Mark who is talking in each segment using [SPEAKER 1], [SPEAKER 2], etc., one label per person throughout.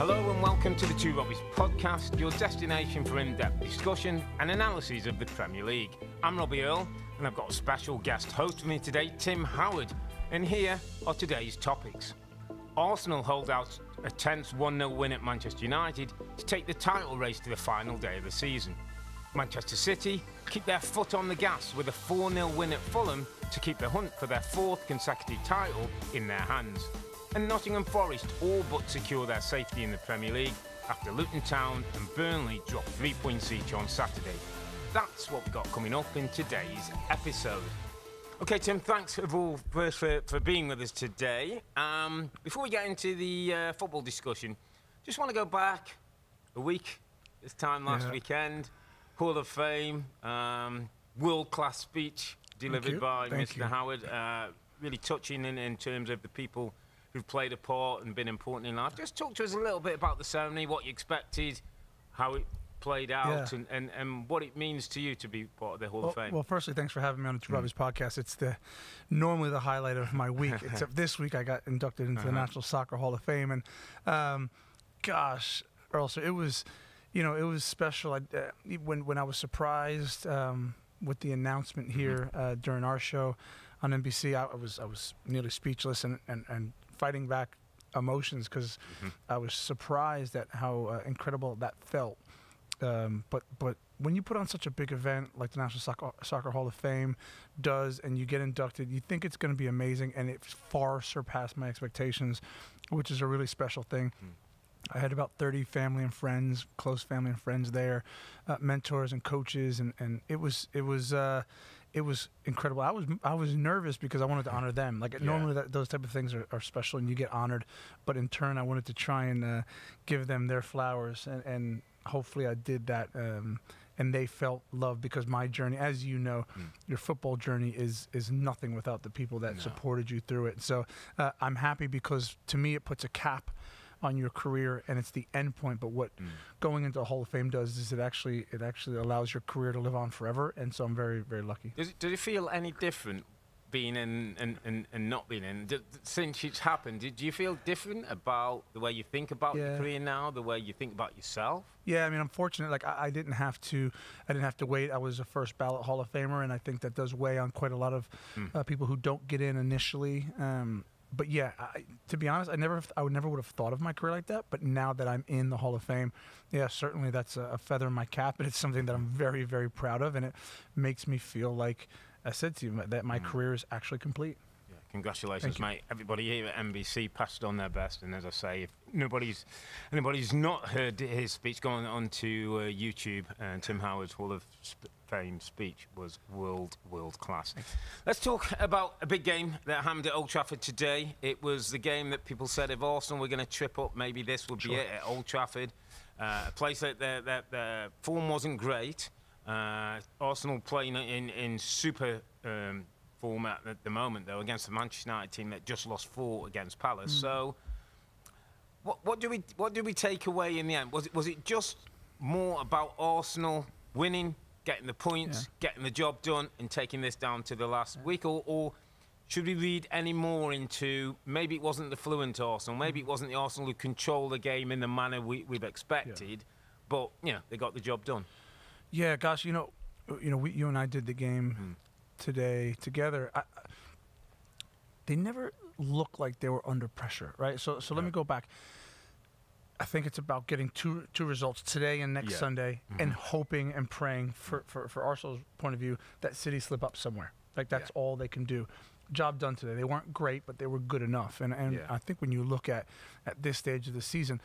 [SPEAKER 1] Hello and welcome to the Robbies Podcast, your destination for in-depth discussion and analysis of the Premier League. I'm Robbie Earle and I've got a special guest host with me today, Tim Howard. And here are today's topics. Arsenal hold out a tense 1-0 win at Manchester United to take the title race to the final day of the season. Manchester City keep their foot on the gas with a 4-0 win at Fulham to keep the hunt for their fourth consecutive title in their hands. And Nottingham Forest all but secure their safety in the Premier League after Luton Town and Burnley dropped 3 points each on Saturday. That's what we've got coming up in today's episode. Okay, Tim, thanks for being with us today. Before we get into the football discussion, just want to go back a week, this time last weekend. Hall of Fame, world-class speech delivered by Mr. Howard. Really touching in terms of the people who've played a part and been important in life. Just talk to us a little bit about the ceremony, what you expected, how it played out, and what it means to you to be part of the Hall of Fame.
[SPEAKER 2] Well, firstly, thanks for having me on the Robbies Podcast. It's normally the highlight of my week, except this week I got inducted into the National Soccer Hall of Fame. And gosh, Earl, so it was special. When I was surprised with the announcement here during our show on NBC, I was nearly speechless and fighting back emotions because I was surprised at how incredible that felt. But when you put on such a big event like the National Soccer Hall of Fame does, and you get inducted, you think it's going to be amazing, and it far surpassed my expectations, which is a really special thing. I had about 30 family and friends, close family and friends there, mentors and coaches, and it was incredible. I was nervous because I wanted to honor them. Normally those type of things are special and you get honored, but in turn I wanted to try and give them their flowers, and hopefully I did that. And they felt loved because my journey, as you know, your football journey is nothing without the people that supported you through it. So I'm happy because to me it puts a cap on your career, and it's the end point. But what going into the Hall of Fame does is it actually allows your career to live on forever, and so I'm very, very lucky.
[SPEAKER 1] Did it feel any different being in and not being in? Since it's happened, did you feel different about the way you think about your career now, the way you think about yourself?
[SPEAKER 2] Yeah, I mean, I'm fortunate. Like I didn't have to wait. I was a first ballot Hall of Famer, and I think that does weigh on quite a lot of people who don't get in initially. But yeah, to be honest, I would never would have thought of my career like that. But now that I'm in the Hall of Fame, certainly that's a feather in my cap, and it's something that I'm very, very proud of, and it makes me feel like I said to you that my career is actually complete.
[SPEAKER 1] Yeah, congratulations, mate. Everybody here at NBC passed on their best, and as I say, if anybody's not heard his speech, go on to YouTube, and Tim Howard's Hall of Fame speech was world class. Let's talk about a big game that happened at Old Trafford today. It was the game that people said if Arsenal were going to trip up, maybe this would be it at Old Trafford. A place that their form wasn't great. Arsenal playing in super format at the moment, though, against the Manchester United team that just lost 4 against Palace. So, what do we take away in the end? Was it just more about Arsenal winning, getting the points, getting the job done, and taking this down to the last week, or should we read any more into maybe it wasn't the fluent Arsenal, maybe it wasn't the Arsenal who controlled the game in the manner we've expected, but they got the job done.
[SPEAKER 2] Yeah, gosh, you and I did the game today together. They never looked like they were under pressure, right? So let me go back. I think it's about getting two results today and next Sunday, and hoping and praying for Arsenal's point of view that City slip up somewhere. Like that's all they can do. Job done today. They weren't great, but they were good enough. And I think when you look at this stage of the season,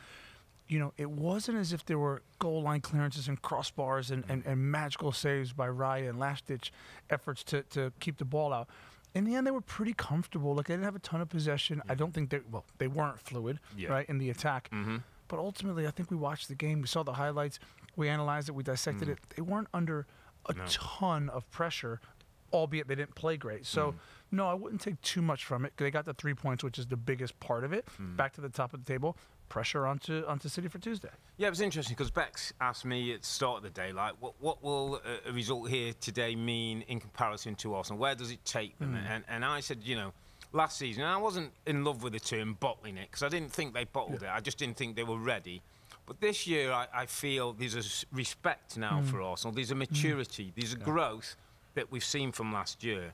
[SPEAKER 2] it wasn't as if there were goal line clearances and crossbars and magical saves by Raya and last-ditch efforts to keep the ball out. In the end, they were pretty comfortable. Like, they didn't have a ton of possession. I don't think they weren't fluid, right, in the attack. But ultimately, I think we watched the game. We saw the highlights. We analyzed it. We dissected it. They weren't under a ton of pressure, albeit they didn't play great. So, no, I wouldn't take too much from it. They got the 3 points, which is the biggest part of it. Back to the top of the table. Pressure onto City for Tuesday.
[SPEAKER 1] Yeah, it was interesting because Bex asked me at the start of the day, like, what will a result here today mean in comparison to Arsenal? Where does it take them? And I said, last season. And I wasn't in love with the term bottling it because I didn't think they bottled it. I just didn't think they were ready. But this year, I feel there's a respect now for Arsenal. There's a maturity. There's a growth that we've seen from last year.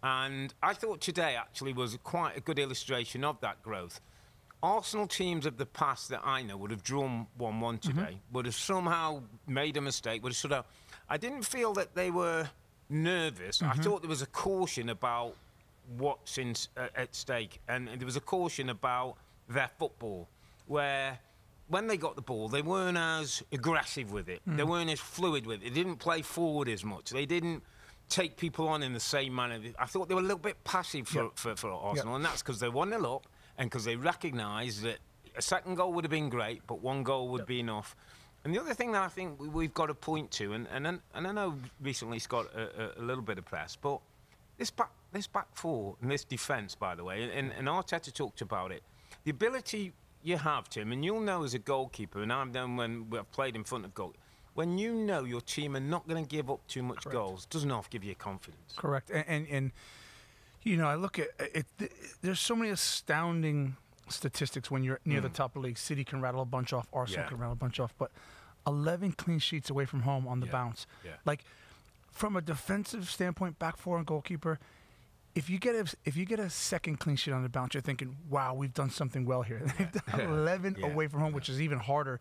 [SPEAKER 1] And I thought today actually was quite a good illustration of that growth. Arsenal teams of the past that I know would have drawn 1-1 today, would have somehow made a mistake, would have sort of... I didn't feel that they were nervous. I thought there was a caution about what's at stake, and there was a caution about their football, where when they got the ball, they weren't as aggressive with it. They weren't as fluid with it. They didn't play forward as much. They didn't take people on in the same manner. I thought they were a little bit passive for Arsenal, and that's because they're 1-0 up, and because they recognised that a second goal would have been great, but one goal would be enough. And the other thing that I think we've got to point to, and I know recently it's got a little bit of press, but this back four and this defence, by the way, and Arteta talked about it, the ability you have, Tim, and you'll know as a goalkeeper, and I've done when I've played in front of goal, when you know your team are not going to give up too much goals, doesn't half give you confidence.
[SPEAKER 2] Correct. And you know, I look at it, there's so many astounding statistics when you're near the top of the league. City can rattle a bunch off, Arsenal can rattle a bunch off, but 11 clean sheets away from home on the bounce. Like, from a defensive standpoint, back four and goalkeeper, if you get a second clean sheet on the bounce, you're thinking, wow, we've done something well here. They've done 11 away from home, which is even harder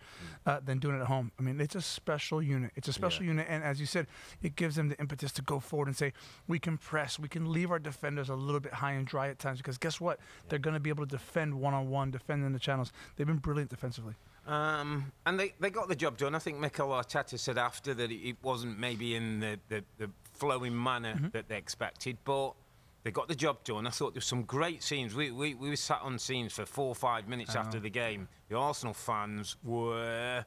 [SPEAKER 2] than doing it at home. I mean, it's a special unit. It's a special unit, and as you said, it gives them the impetus to go forward and say, we can press, we can leave our defenders a little bit high and dry at times, because guess what? They're going to be able to defend one-on-one, defend in the channels. They've been brilliant defensively.
[SPEAKER 1] And they got the job done. I think Mikel Arteta said after that it wasn't maybe in the flowing manner that they expected, but they got the job done. I thought there were some great scenes. We were sat on scenes for 4 or 5 minutes after the game. The Arsenal fans were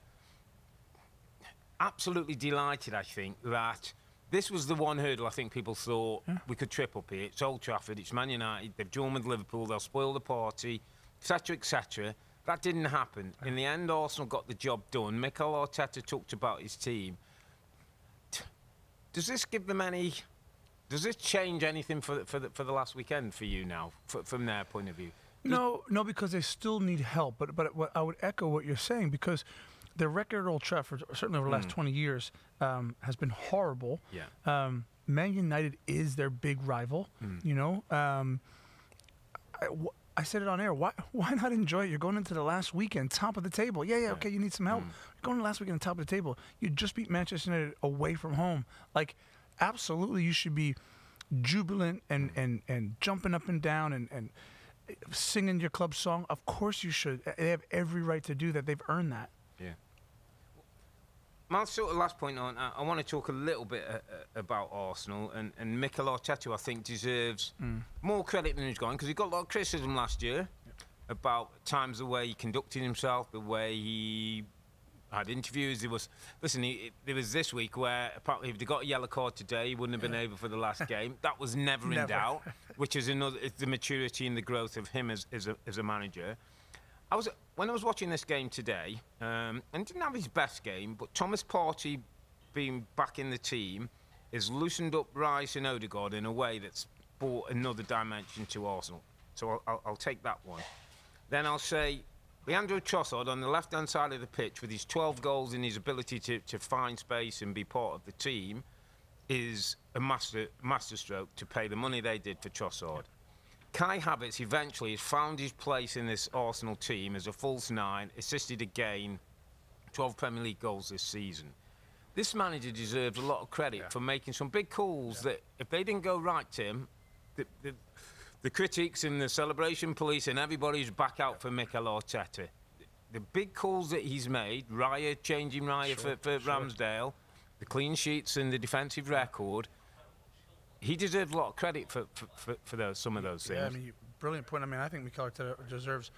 [SPEAKER 1] absolutely delighted, I think, that this was the one hurdle I think people thought we could trip up here. It's Old Trafford, it's Man United, they've drawn with Liverpool, they'll spoil the party, etc., etc. That didn't happen. In the end, Arsenal got the job done. Mikel Arteta talked about his team. Does this give them any... Does this change anything for the last weekend for you now, from their point of view?
[SPEAKER 2] No, because they still need help. But what I would echo what you're saying, because their record at Old Trafford, certainly over the last 20 years, has been horrible. Man United is their big rival. You know, I said it on air. Why not enjoy it? You're going into the last weekend, top of the table. Okay, you need some help. You're going to the last weekend, top of the table. You just beat Manchester United away from home. Like, absolutely, you should be jubilant and jumping up and down and singing your club song. Of course you should. They have every right to do that. They've earned that. Yeah.
[SPEAKER 1] My sort of last point on, I want to talk a little bit about Arsenal, and Mikel Arteta, I think, deserves more credit than he's gone, because he got a lot of criticism last year about times the way he conducted himself, the way he had interviews. There was this week where apparently if they got a yellow card today, he wouldn't have been able for the last game. That was never in doubt, which is it's the maturity and the growth of him as a manager. When I was watching this game today, and didn't have his best game, but Thomas Partey being back in the team has loosened up Rice and Odegaard in a way that's brought another dimension to Arsenal. So I'll take that one. Then I'll say Leandro Trossard on the left-hand side of the pitch, with his 12 goals and his ability to find space and be part of the team, is a masterstroke to pay the money they did for Trossard. Kai Havertz eventually has found his place in this Arsenal team as a false nine, assisted again, 12 Premier League goals this season. This manager deserves a lot of credit for making some big calls that, if they didn't go right, Tim, the critics and the celebration police and everybody's back out for Mikel Arteta. The big calls that he's made, changing Raya for Ramsdale, the clean sheets and the defensive record, he deserves a lot of credit for some of those things.
[SPEAKER 2] Yeah, I mean, brilliant point. I mean, I think Mikel Arteta deserves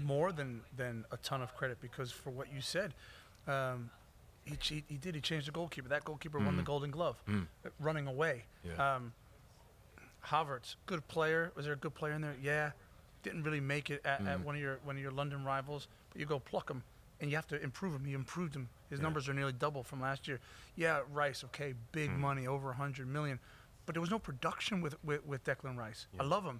[SPEAKER 2] more than a ton of credit, because for what you said, he changed the goalkeeper. That goalkeeper won the Golden Glove, running away. Havertz, good player. Was there a good player in there? Yeah. Didn't really make it at one of your London rivals, but you go pluck him, and you have to improve him. You improved him. His numbers are nearly double from last year. Yeah, Rice, okay, big money, over 100 million, but there was no production with Declan Rice. I love him.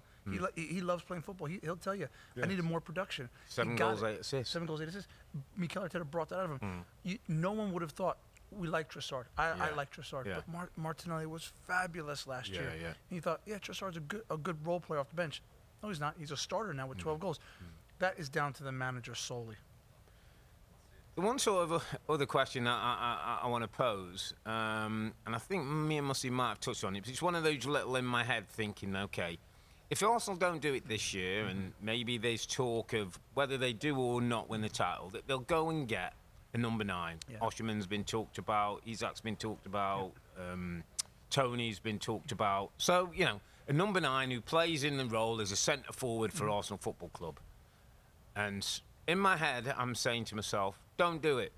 [SPEAKER 2] He loves playing football. He'll tell you, I needed more production.
[SPEAKER 1] 7 goals, 8 assists.
[SPEAKER 2] 7 goals, 8 assists. Mikel Arteta brought that out of him. No one would have thought we like Trossard. I like Trossard, but Martinelli was fabulous last year. And you thought, Trossard's a good role player off the bench. No, he's not. He's a starter now with 12 goals. That is down to the manager solely.
[SPEAKER 1] The one sort of other question I want to pose, and I think me and Mussy might have touched on it, but it's one of those little in my head thinking, okay, if Arsenal don't do it this year, and maybe there's talk of whether they do or not win the title, that they'll go and get a number 9. Osherman's been talked about, Isak's been talked about, Tony's been talked about. So, a number 9 who plays in the role as a centre forward for Arsenal Football Club. And in my head, I'm saying to myself, don't do it.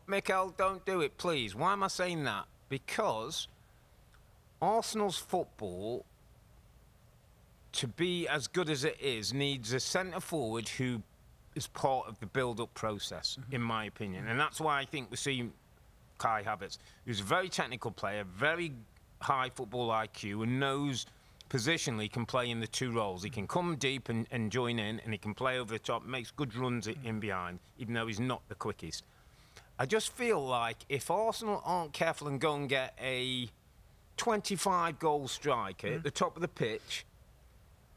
[SPEAKER 1] Mikel, don't do it, please. Why am I saying that? Because Arsenal's football, to be as good as it is, needs a centre forward who is part of the build-up process, in my opinion. And that's why I think we're seeing Kai Havertz, who's a very technical player, very high football IQ, and knows positionally can play in the 2 roles. He can come deep and join in, and he can play over the top, makes good runs in behind, even though he's not the quickest. I just feel like if Arsenal aren't careful and go and get a 25-goal striker at the top of the pitch,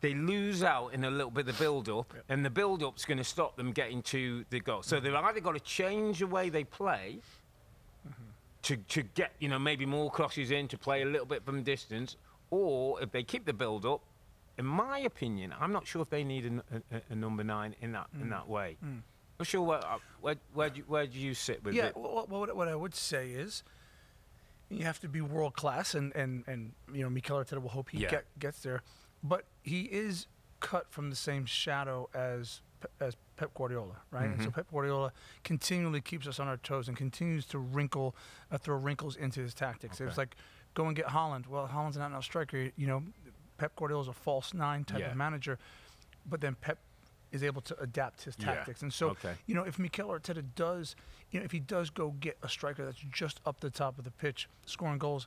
[SPEAKER 1] they lose out in a little bit of the build-up, and the build-up's going to stop them getting to the goal. So they've either got to change the way they play to get, maybe more crosses in, to play a little bit from distance, or if they keep the build-up, in my opinion, I'm not sure if they need a number 9 in that way. Not sure where do you sit with it?
[SPEAKER 2] Well, what I would say is you have to be world class, and Mikel Arteta will hope he gets there. But he is cut from the same shadow as Pep Guardiola, right? And so Pep Guardiola continually keeps us on our toes and continues to throw wrinkles into his tactics. It was like, go and get Haaland. Well, Haaland's an out-and-out striker. Pep Guardiola's a false 9 type of manager, but then Pep is able to adapt his tactics. And so, if Mikel Arteta does, if he does go get a striker that's just up the top of the pitch, scoring goals,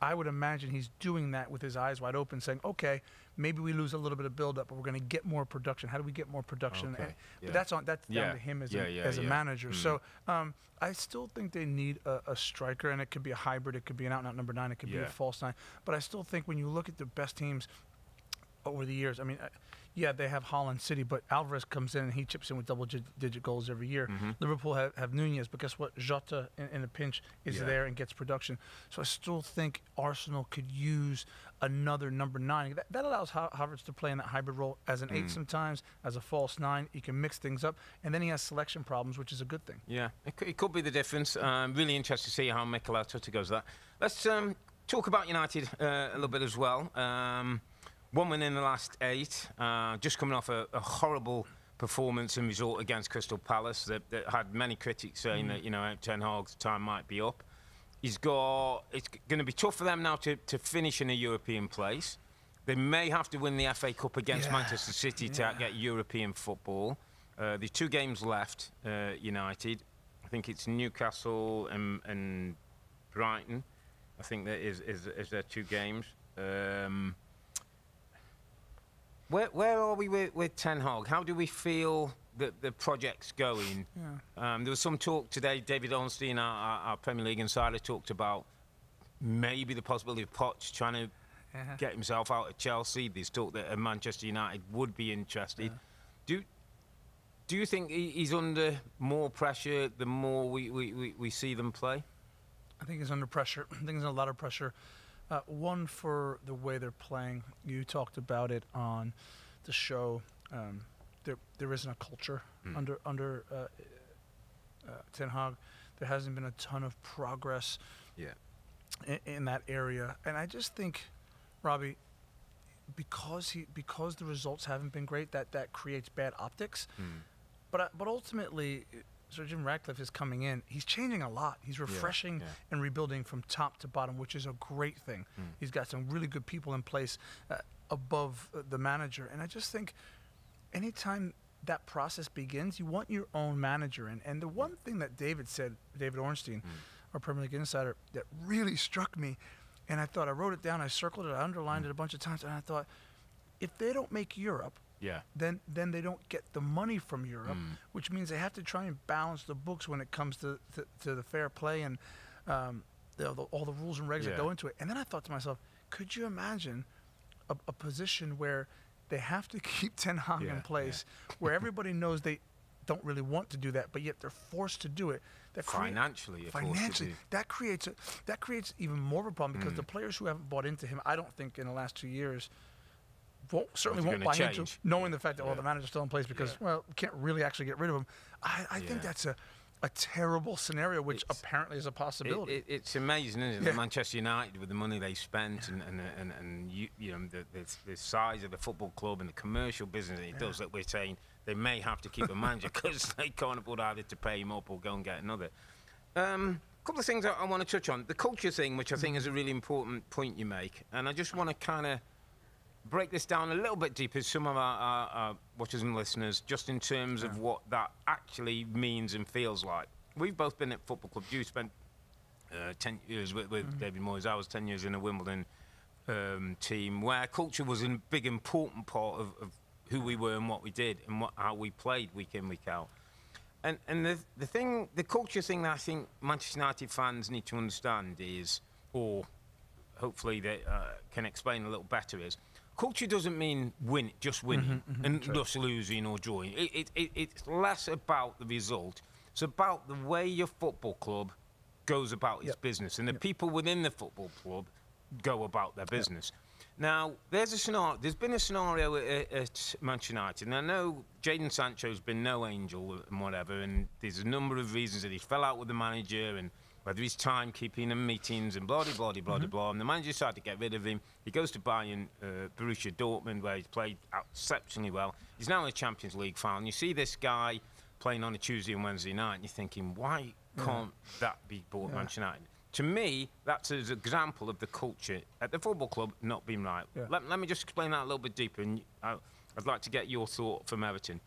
[SPEAKER 2] I would imagine he's doing that with his eyes wide open, saying, okay, maybe we lose a little bit of build-up, but we're going to get more production. How do we get more production? But that's down to him as a manager. So I still think they need a striker, and it could be a hybrid. It could be an out-and-out number 9. It could be a false 9. But I still think when you look at the best teams over the years, I mean, they have Holland City, but Alvarez comes in and he chips in with double-digit goals every year. Liverpool have Nunez, but guess what? Jota, in a pinch, is there and gets production. So I still think Arsenal could use another number 9. That allows Havertz to play in that hybrid role as an 8 sometimes, as a false 9. He can mix things up, and then he has selection problems, which is a good thing. Yeah,
[SPEAKER 1] it could be the difference. Really interested to see how Mikel Arteta goes with that. Let's talk about United a little bit as well. 1 win in the last 8, just coming off a horrible performance and result against Crystal Palace that had many critics saying that Ten Hag's time might be up. It's going to be tough for them now to finish in a European place. They may have to win the FA Cup against Manchester City to get European football. There's 2 games left, United. I think it's Newcastle and Brighton. I think that is their 2 games. Where are we with Ten Hag? How do we feel that the project's going? There was some talk today. David Ornstein, our Premier League insider, talked about maybe the possibility of Poch trying to get himself out of Chelsea. There's talk that Manchester United would be interested. Do you think he's under more pressure the more we see them play?
[SPEAKER 2] I think he's under pressure. I think there's a lot of pressure. One, for the way they're playing. You talked about it on the show. There isn't a culture under Ten Hag. There hasn't been a ton of progress in that area. And I just think, Robbie, because the results haven't been great, that creates bad optics. But ultimately, Sir Jim Ratcliffe is coming in. He's changing a lot. He's refreshing and rebuilding from top to bottom, which is a great thing. He's got some really good people in place above the manager. And I just think anytime that process begins, you want your own manager in. And the one thing that David Ornstein, our Premier League insider, that really struck me, and I wrote it down, I circled it, I underlined it a bunch of times, and I thought, if they don't make Europe, then they don't get the money from Europe, which means they have to try and balance the books when it comes to the fair play and all the rules and regs that go into it. And then I thought to myself, could you imagine a position where they have to keep Ten Hag in place, where everybody knows they don't really want to do that, but yet they're forced to do it.
[SPEAKER 1] Financially,
[SPEAKER 2] that creates even more of a problem, because the players who haven't bought into him, I don't think in the last 2 years, certainly won't buy into, knowing the fact that the manager's still in place, because we can't really actually get rid of him. I think that's a terrible scenario, which apparently is a possibility.
[SPEAKER 1] It's amazing, isn't it? Manchester United, with the money they spent and the size of the football club and the commercial business it does, that we're saying they may have to keep a manager because they can't afford either to pay him up or go and get another. Couple of things I want to touch on. The culture thing, which I think is a really important point you make, and I just want to kind of break this down a little bit deeper, some of our watchers and listeners, just in terms of what that actually means and feels like. We've both been at football clubs. You spent 10 years with David Moyes. I was 10 years in a Wimbledon team, where culture was a big, important part of who we were and what we did and how we played week in, week out. And the culture thing that I think Manchester United fans need to understand is, or hopefully they can explain a little better, is culture doesn't mean just winning and just losing or drawing. It's less about the result. It's about the way your football club goes about its business, and the people within the football club go about their business. Now, there's been a scenario at Manchester United, and I know Jadon Sancho's been no angel and whatever, and there's a number of reasons that he fell out with the manager, and whether he's timekeeping and meetings and blah, blah, blah, blah, blah, and the manager decided to get rid of him. He goes to Bayern, Borussia Dortmund, where he's played exceptionally well. He's now in the Champions League final. And you see this guy playing on a Tuesday and Wednesday night, and you're thinking, why can't that be bought at Manchester United? To me, that's an example of the culture at the football club not being right. Let me just explain that a little bit deeper, and I'd like to get your thought from Everton.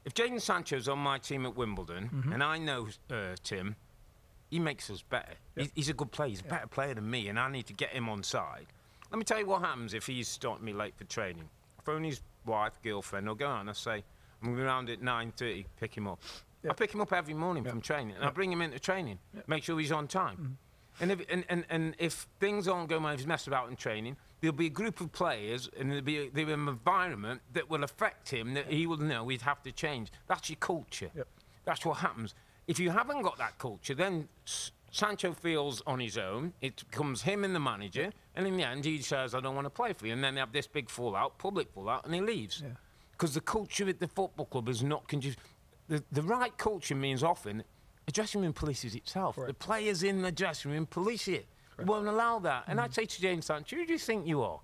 [SPEAKER 1] If Jadon Sancho's on my team at Wimbledon, and I know Tim, he makes us better. He's a good player. He's a better player than me, and I need to get him on side. Let me tell you what happens if he's starting me late for training. I phone his wife, girlfriend, or go out and I say, I'm going to be around at 9:30, pick him up. I pick him up every morning from training, and I bring him into training, make sure he's on time. And if things aren't going well, if he's messed about in training, there'll be a group of players and there'll be an environment that will affect him that he will know he'd have to change. That's your culture. That's what happens. If you haven't got that culture, then Sancho feels on his own. It becomes him and the manager, and in the end, he says, I don't want to play for you. And then they have this big fallout, public fallout, and he leaves. Because the culture at the football club is not conducive. The right culture means often the dressing room polices itself. The players in the dressing room police it. Won't allow that. And I'd say to Jadon Sancho, who do you think you are?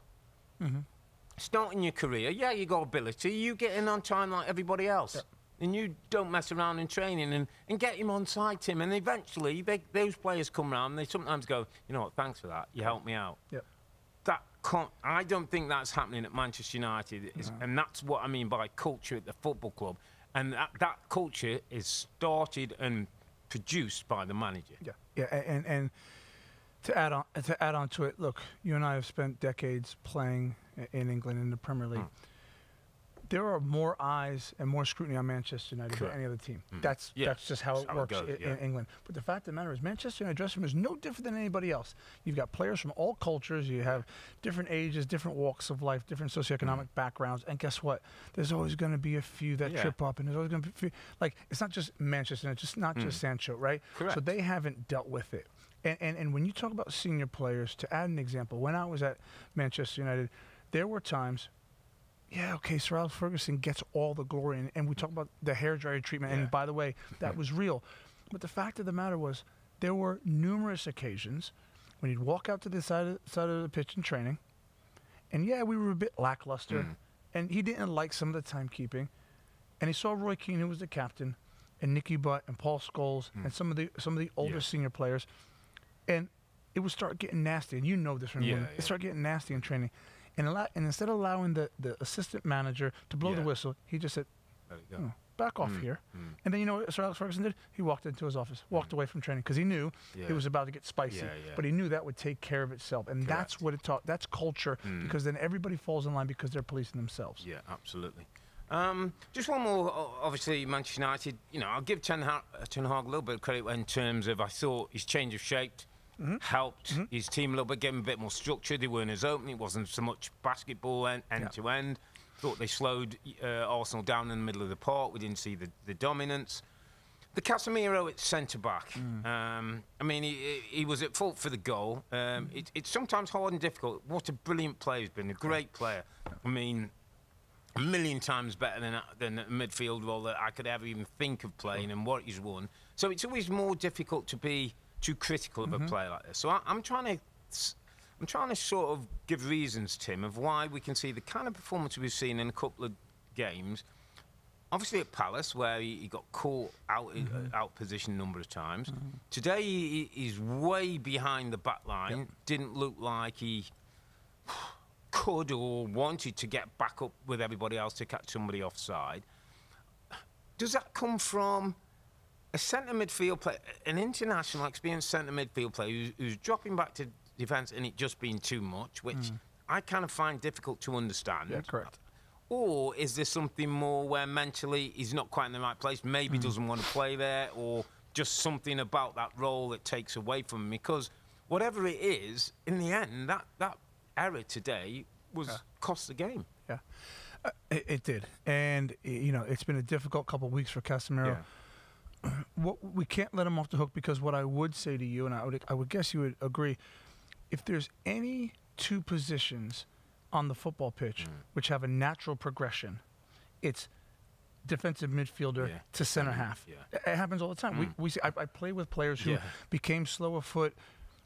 [SPEAKER 1] Starting your career, you got ability, you get in on time like everybody else. And you don't mess around in training and get him on side, Tim. And eventually, those players come round and they sometimes go, you know what, thanks for that. You helped me out. I don't think that's happening at Manchester United. And that's what I mean by culture at the football club. And that culture is started and produced by the manager.
[SPEAKER 2] And to add on to it, look, you and I have spent decades playing in England in the Premier League. There are more eyes and more scrutiny on Manchester United than any other team. That's just how it works in England. But the fact of the matter is, Manchester United dressing room is no different than anybody else. You've got players from all cultures. You have different ages, different walks of life, different socioeconomic backgrounds. And guess what? There's always going to be a few that trip up, and there's always going to be a few. Like, it's not just Manchester United, it's not just Sancho, right?
[SPEAKER 1] Correct.
[SPEAKER 2] So they haven't dealt with it. And when you talk about senior players, to add an example, when I was at Manchester United, there were times. Sir Alex Ferguson gets all the glory, and we talk about the hairdryer treatment, and by the way, that was real. But the fact of the matter was, there were numerous occasions when he'd walk out to the side of the pitch in training, and we were a bit lackluster, and he didn't like some of the timekeeping, and he saw Roy Keane, who was the captain, and Nicky Butt and Paul Scholes, and some of the older senior players, and it would start getting nasty, and you know this from women. It started getting nasty in training. And instead of allowing the assistant manager to blow the whistle, he just said, back off here. And then you know what Sir Alex Ferguson did? He walked into his office, walked away from training because he knew it was about to get spicy. But he knew that would take care of itself. And that's what it taught. That's culture because then everybody falls in line because they're policing themselves.
[SPEAKER 1] Yeah, absolutely. Just one more, obviously, Manchester United, you know, I'll give Ten Hag a little bit of credit in terms of I thought his change of shape helped his team a little bit, gave him a bit more structure. They weren't as open. It wasn't so much basketball end to end. Thought they slowed Arsenal down in the middle of the park. We didn't see the dominance. The Casemiro at centre-back, I mean, he was at fault for the goal. It's sometimes hard and difficult. What a brilliant player he's been, a great player. I mean, a million times better than a midfield role that I could ever even think of playing and what he's won. So it's always more difficult to be too critical of a player like this. So I'm trying to sort of give reasons, Tim, of why we can see the kind of performance we've seen in a couple of games. Obviously at Palace, where he got caught out position a number of times. Today he's way behind the back line. Didn't look like he could or wanted to get back up with everybody else to catch somebody offside. Does that come from a centre midfield player, an international experienced centre midfield player who's dropping back to defence and it just being too much, which I kind of find difficult to understand?
[SPEAKER 2] Yeah, correct.
[SPEAKER 1] Or is there something more where mentally he's not quite in the right place, maybe doesn't want to play there, or just something about that role that takes away from him? Because whatever it is, in the end, that error today cost the game.
[SPEAKER 2] Yeah, it did. And, you know, it's been a difficult couple of weeks for Casemiro. We can't let him off the hook because what I would say to you, and I would guess you would agree, if there's any two positions on the football pitch which have a natural progression, it's defensive midfielder to center half. It happens all the time. We see, I play with players who became slow of foot,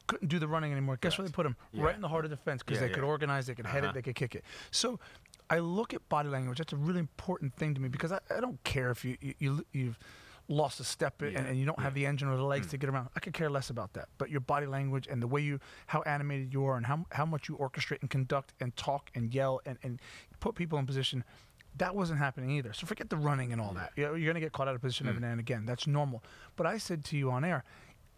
[SPEAKER 2] couldn't do the running anymore. Guess where they put them? Right in the heart of defense because they could organize, they could head it, they could kick it. So I look at body language. That's a really important thing to me because I don't care if you've lost a step and you don't have the engine or the legs to get around. I could care less about that. But your body language and the way how animated you are and how much you orchestrate and conduct and talk and yell and put people in position, that wasn't happening either. So forget the running and all that. You're going to get caught out of position every now and again. That's normal. But I said to you on air,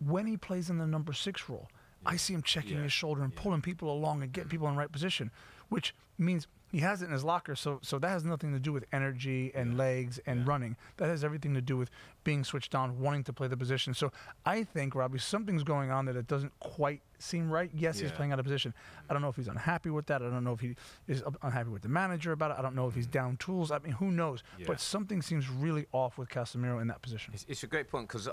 [SPEAKER 2] when he plays in the number 6 role, I see him checking his shoulder and pulling people along and getting people in the right position, which means he has it in his locker. So that has nothing to do with energy and legs and running. That has everything to do with being switched on, wanting to play the position. So I think, Robbie, something's going on that it doesn't quite seem right. Yes, he's playing out of position. I don't know if he's unhappy with that. I don't know if he is unhappy with the manager about it. I don't know if he's down tools. I mean, who knows? But something seems really off with Casemiro in that position.
[SPEAKER 1] It's a great point because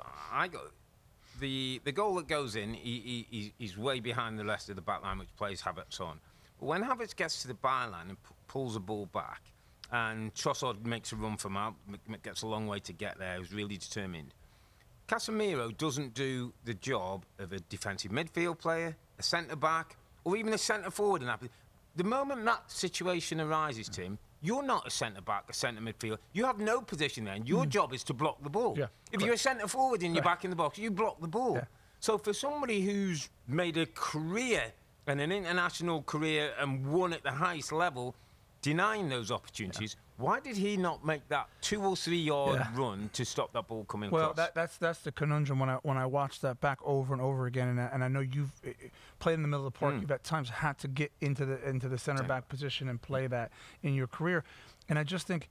[SPEAKER 1] the goal that goes in, he's way behind the rest of the back line, which plays Havertz on. But when Havertz gets to the byline and pulls the ball back, and Trossard makes a run from out, gets a long way to get there, he's really determined. Casemiro doesn't do the job of a defensive midfield player, a centre-back, or even a centre-forward. The moment that situation arises, Tim, you're not a centre-back, a centre-midfielder. You have no position there, and your job is to block the ball. If you're a centre-forward and you're back in the box, you block the ball. So for somebody who's made a career and an international career and won at the highest level, denying those opportunities, why did he not make that 2 or 3 yard run to stop that ball coming across?
[SPEAKER 2] Well, that's the conundrum when I watched that back over and over again, and I know you've played in the middle of the park. You've at times had to get into the center back position and play that in your career, and I just think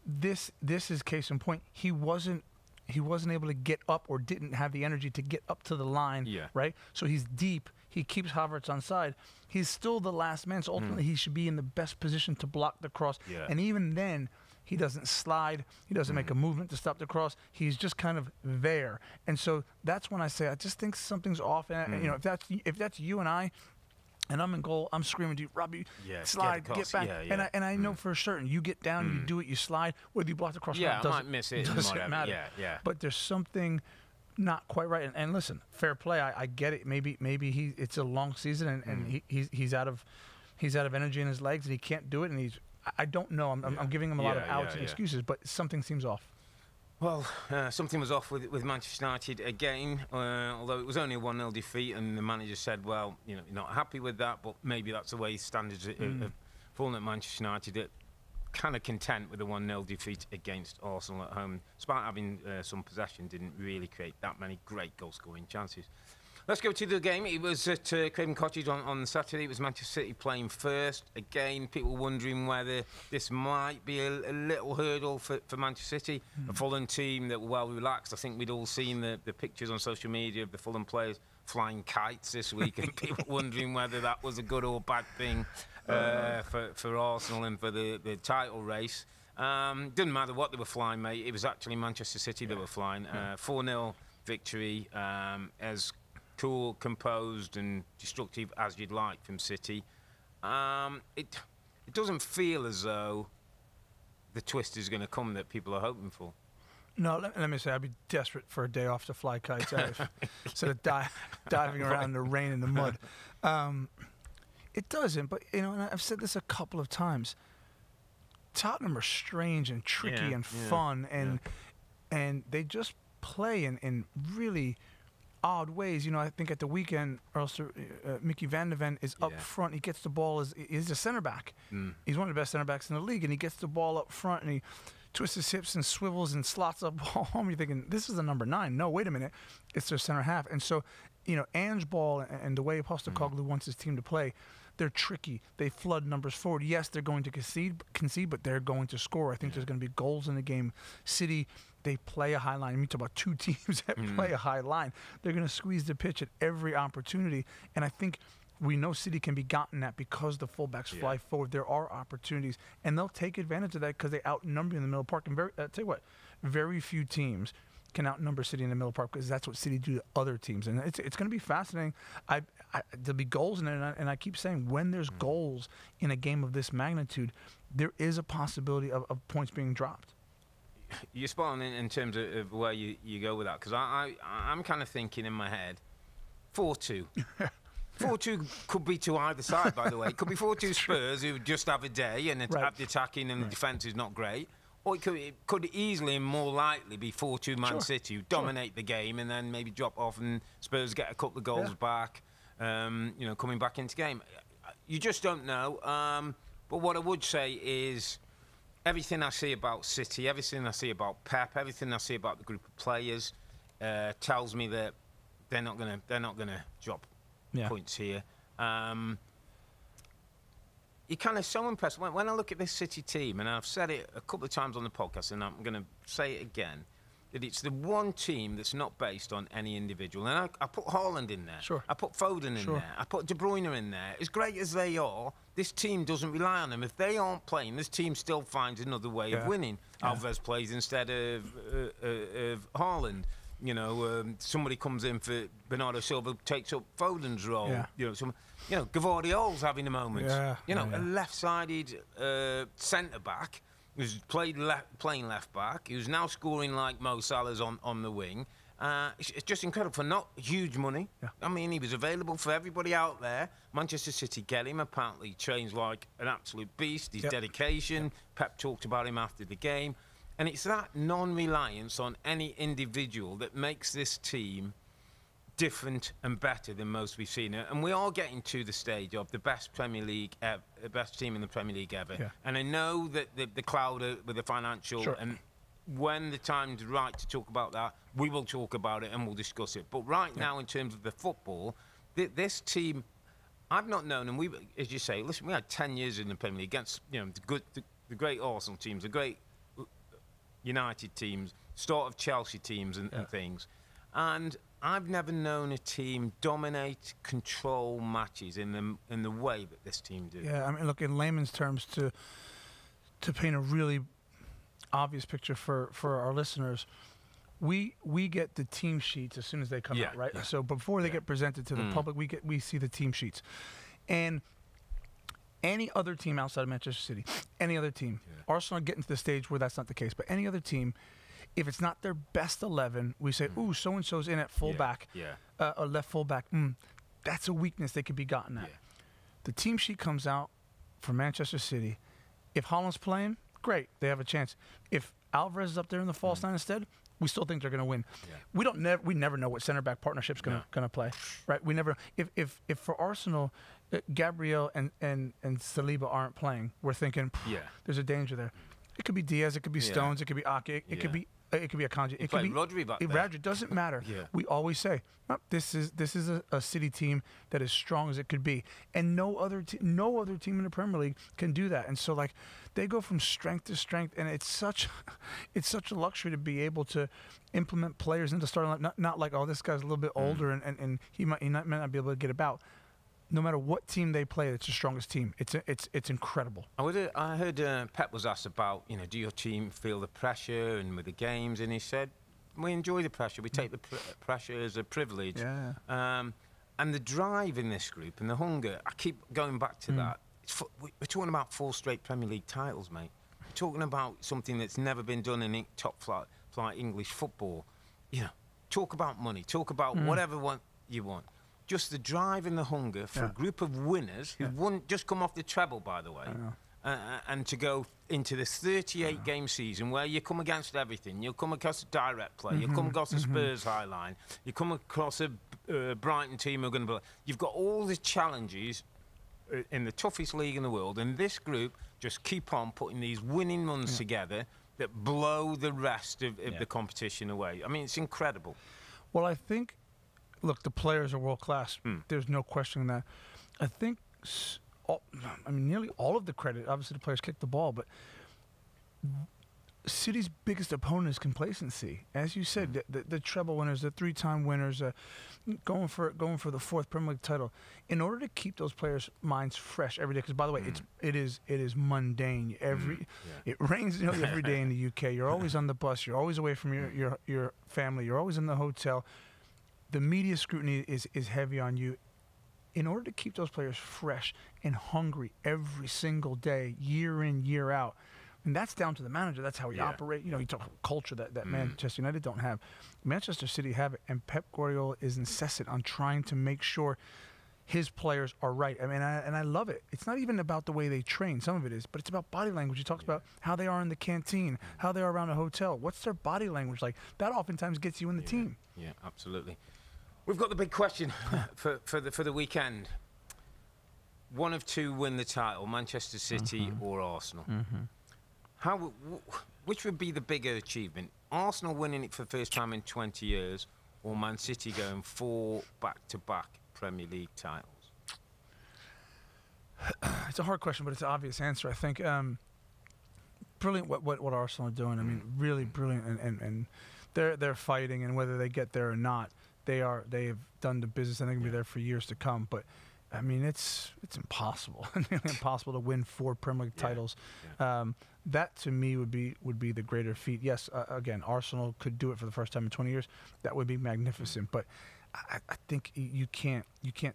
[SPEAKER 2] this is case in point. He wasn't able to get up or didn't have the energy to get up to the line, right? So he's deep. He keeps Havertz on side. He's still the last man, so ultimately he should be in the best position to block the cross. And even then, he doesn't slide. He doesn't make a movement to stop the cross. He's just kind of there. And so that's when I say I just think something's off. And you know, if that's you and I, and I'm in goal, I'm screaming to you, Robbie, slide, get back. And I know for certain, you get down, you do it, you slide, whether you block the cross or not,
[SPEAKER 1] I might miss it.
[SPEAKER 2] Doesn't matter. But there's something not quite right. And listen, fair play. I get it. Maybe it's a long season and he's out of energy in his legs and he can't do it. And I don't know. I'm giving him a lot of outs and excuses, but something seems off.
[SPEAKER 1] Well, something was off with Manchester United again, although it was only a 1-0 defeat, and the manager said, well, you know, you're not happy with that, but maybe that's the way standards have fallen at Manchester United. kind of content with the 1-0 defeat against Arsenal at home. Despite having some possession, didn't really create that many great goal-scoring chances. Let's go to the game. It was at Craven Cottage on Saturday. It was Manchester City playing first. Again, people wondering whether this might be a little hurdle for Manchester City. A Fulham team that were well relaxed. I think we'd all seen the pictures on social media of the Fulham players flying kites this week, and people wondering whether that was a good or bad thing for Arsenal and for the title race. Didn't matter what they were flying, mate. It was actually Manchester City that were flying. 4-0 victory, as cool, composed and destructive as you'd like from City. It doesn't feel as though the twist is going to come that people are hoping for.
[SPEAKER 2] No, let me say, I'd be desperate for a day off to fly kites instead of diving around in the rain and the mud. It doesn't, but, you know, and I've said this a couple of times. Tottenham are strange and tricky and fun, and they just play in really odd ways. You know, I think at the weekend, Mickey van de Ven is up front. He gets the ball. He's a center back. He's one of the best center backs in the league, and he gets the ball up front, and he twists his hips and swivels and slots up home. You're thinking, this is the number 9. No, wait a minute. It's their center half. And so, you know, Ange ball and the way Postecoglou wants his team to play, they're tricky. They flood numbers forward. Yes, they're going to concede, but they're going to score. I think there's going to be goals in the game. City, they play a high line. I mean, talk about two teams that play a high line. They're going to squeeze the pitch at every opportunity. And I think we know City can be gotten at because the fullbacks fly forward. There are opportunities, and they'll take advantage of that because they outnumber you in the middle of the park. And tell you what, very few teams can outnumber City in the middle of the park because that's what City do to other teams. And it's going to be fascinating. There'll be goals in it, and I keep saying when there's goals in a game of this magnitude, there is a possibility of points being dropped.
[SPEAKER 1] You're spot on in terms of where you go with that, because I'm kind of thinking in my head, 4-2. 4-2 could be to either side, by the way. It could be 4-2 Spurs, who just have a day and the attacking and the defence is not great. Or it could easily and more likely be 4-2 Man City, who dominate the game and then maybe drop off and Spurs get a couple of goals back, you know, coming back into game. You just don't know. But what I would say is everything I see about City, everything I see about Pep, everything I see about the group of players tells me that they're not gonna drop points here. You're kind of so impressed. When I look at this City team, and I've said it a couple of times on the podcast, and I'm going to say it again, that it's the one team that's not based on any individual. And I put Haaland in there.
[SPEAKER 2] Sure.
[SPEAKER 1] I put Foden in there. I put De Bruyne in there. As great as they are, this team doesn't rely on them. If they aren't playing, this team still finds another way of winning. Alvarez plays instead of Haaland. You know, somebody comes in for Bernardo Silva, takes up Foden's role. You know, Gvardiol's having a moment. A left-sided centre-back who's playing left-back, who's now scoring like Mo Salah's on the wing. It's just incredible for not huge money. I mean, he was available for everybody out there. Manchester City get him. Apparently, he trains like an absolute beast. His dedication. Pep talked about him after the game. And it's that non-reliance on any individual that makes this team different and better than most we've seen. And we are getting to the stage of the best Premier League, the best team in the Premier League ever. And I know that the cloud with the financial, and when the time's right to talk about that, we will talk about it and we'll discuss it. But right now, in terms of the football, this team, I've not known, and we, as you say, listen, we had 10 years in the Premier League against, you know, the great Arsenal teams, the great United teams, sort of Chelsea teams and things. And I've never known a team dominate, control matches in the way that this team do.
[SPEAKER 2] Yeah, I mean, look, in layman's terms, to paint a really obvious picture for our listeners, we get the team sheets as soon as they come out, right? So before they get presented to the public, we see the team sheets. And any other team outside of Manchester City, any other team, Arsenal getting to the stage where that's not the case, but any other team, if it's not their best 11, we say, ooh, so-and-so's in at fullback, or left fullback. That's a weakness they could be gotten at. The team sheet comes out for Manchester City. If Haaland's playing, great, they have a chance. If Alvarez is up there in the false nine instead, We still think they're going to win.
[SPEAKER 1] Yeah.
[SPEAKER 2] We never know what center back partnership's going to play, right? We never. If for Arsenal, Gabriel and Saliba aren't playing, we're thinking there's a danger there. It could be Diaz, it could be Stones, it could be Ake, it could be Akanji, it could be
[SPEAKER 1] Rodri back there.
[SPEAKER 2] Rodri. Doesn't matter.
[SPEAKER 1] Yeah.
[SPEAKER 2] We always say this is a City team that is strong as it could be, and no other team in the Premier League can do that. And so like they go from strength to strength, and it's such a luxury to be able to implement players into starting line. Not like, oh, this guy's a little bit older and he might not be able to get about. No matter what team they play, it's the strongest team. It's incredible.
[SPEAKER 1] I heard Pep was asked about, do your team feel the pressure and with the games, and he said, we enjoy the pressure. We take the pressure as a privilege.
[SPEAKER 2] Yeah.
[SPEAKER 1] And the drive in this group and the hunger, I keep going back to that. We're talking about 4 straight Premier League titles, mate. We're talking about something that's never been done in top flight English football. Talk about money. Talk about whatever you want. Just the drive and the hunger for a group of winners who wouldn't just come off the treble, by the way, and to go into this 38-game season where you come against everything. You'll come across a direct play. You'll come across a Spurs high line. You come across a Brighton team who are going to be. You've got all the challenges in the toughest league in the world, and this group just keep on putting these winning runs together that blow the rest of the competition away. I mean, it's incredible.
[SPEAKER 2] Well, I think. Look, the players are world class. There's no questioning that. I think, nearly all of the credit. Obviously, the players kicked the ball, but City's biggest opponent is complacency. As you said, the treble winners, the 3-time winners, going for the 4th Premier League title. In order to keep those players' minds fresh every day, because by the way, it is mundane. It rains nearly every day in the UK. You're always on the bus. You're always away from your family. You're always in the hotel. The media scrutiny is heavy on you. In order to keep those players fresh and hungry every single day, year in, year out, and that's down to the manager. That's how he operate. You talk about culture that Manchester United don't have. Manchester City have it, and Pep Guardiola is incessant on trying to make sure his players are right. I mean, I love it. It's not even about the way they train. Some of it is, but it's about body language. He talks about how they are in the canteen, how they are around a hotel. What's their body language like? That oftentimes gets you in the team.
[SPEAKER 1] Yeah, absolutely. We've got the big question for the weekend. One of two win the title, Manchester City or Arsenal. Which would be the bigger achievement? Arsenal winning it for the first time in 20 years, or Man City going 4 back-to-back Premier League titles?
[SPEAKER 2] It's a hard question, but it's an obvious answer. I think brilliant what Arsenal are doing. I mean, really brilliant, and they're fighting, and whether they get there or not, they've done the business, and they're gonna be there for years to come. But I mean, it's impossible, nearly impossible to win 4 Premier League titles. That to me would be the greater feat. Yes, again, Arsenal could do it for the first time in 20 years. That would be magnificent. But I think you can't